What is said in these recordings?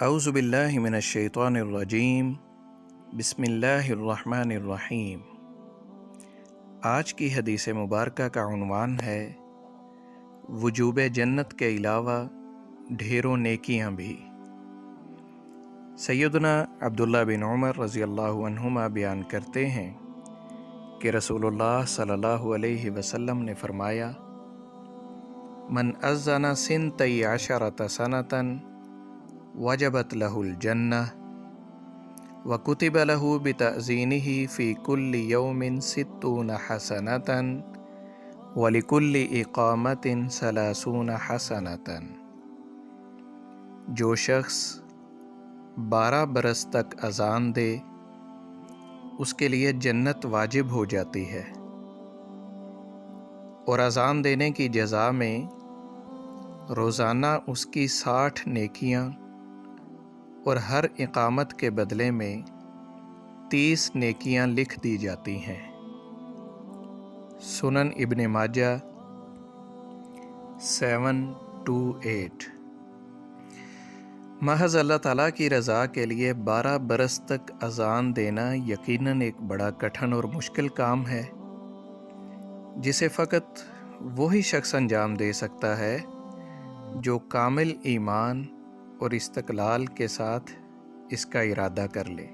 اعوذ باللہ من الشیطان الرجیم بسم اللہ الرحمن الرحیم۔ آج کی حدیث مبارکہ کا عنوان ہے وجوب جنت کے علاوہ ڈھیروں نیکیاں بھی۔ سیدنا عبداللہ بن عمر رضی اللہ عنہما بیان کرتے ہیں کہ رسول اللہ صلی اللہ علیہ وسلم نے فرمایا، من اذن سنتی عشرۃ سنۃ وجبت لہ الجنہ وکتب لہ بتأذینہ فی کل یوم 60 حسنۃ ولکل اقامۃ 30 حسنۃ۔ جو شخص 12 برس تک اذان دے اس کے لیے جنت واجب ہو جاتی ہے، اور اذان دینے کی جزا میں روزانہ اس کی 60 نیکیاں اور ہر اقامت کے بدلے میں 30 نیکیاں لکھ دی جاتی ہیں۔ سنن ابن ماجہ 728۔ محض اللہ تعالیٰ کی رضا کے لیے 12 برس تک اذان دینا یقیناً ایک بڑا کٹھن اور مشکل کام ہے، جسے فقط وہی شخص انجام دے سکتا ہے جو کامل ایمان اور استقلال کے ساتھ اس کا ارادہ کر لے۔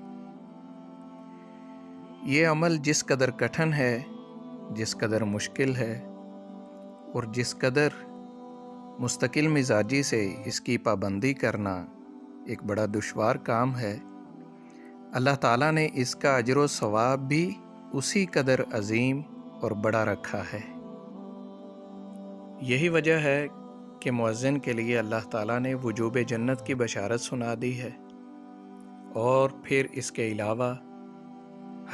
یہ عمل جس قدر کٹھن ہے، جس قدر مشکل ہے، اور جس قدر مستقل مزاجی سے اس کی پابندی کرنا ایک بڑا دشوار کام ہے، اللہ تعالیٰ نے اس کا اجر و ثواب بھی اسی قدر عظیم اور بڑا رکھا ہے۔ یہی وجہ ہے کہ مؤذن کے لیے اللہ تعالیٰ نے وجوب جنت کی بشارت سنا دی ہے، اور پھر اس کے علاوہ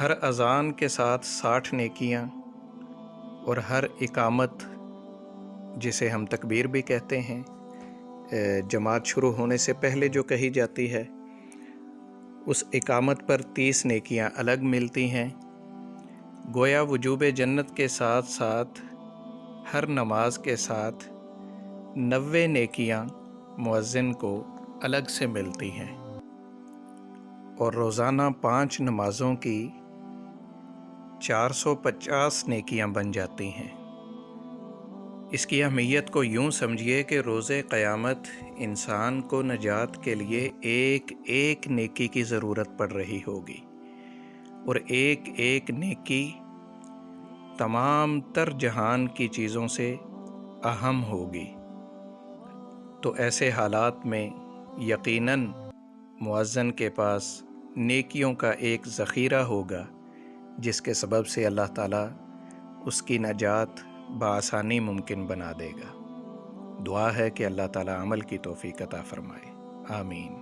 ہر اذان کے ساتھ 60 نیکیاں اور ہر اقامت، جسے ہم تکبیر بھی کہتے ہیں، جماعت شروع ہونے سے پہلے جو کہی جاتی ہے، اس اقامت پر 30 نیکیاں الگ ملتی ہیں۔ گویا وجوب جنت کے ساتھ ساتھ ہر نماز کے ساتھ 90 نیکیاں مؤذن کو الگ سے ملتی ہیں، اور روزانہ 5 نمازوں کی 450 نیکیاں بن جاتی ہیں۔ اس کی اہمیت کو یوں سمجھیے کہ روز قیامت انسان کو نجات کے لیے ایک ایک نیکی کی ضرورت پڑ رہی ہوگی، اور ایک ایک نیکی تمام تر جہان کی چیزوں سے اہم ہوگی۔ تو ایسے حالات میں یقیناً مؤذن کے پاس نیکیوں کا ایک ذخیرہ ہوگا، جس کے سبب سے اللہ تعالیٰ اس کی نجات بآسانی ممکن بنا دے گا۔ دعا ہے کہ اللہ تعالیٰ عمل کی توفیق عطا فرمائے، آمین۔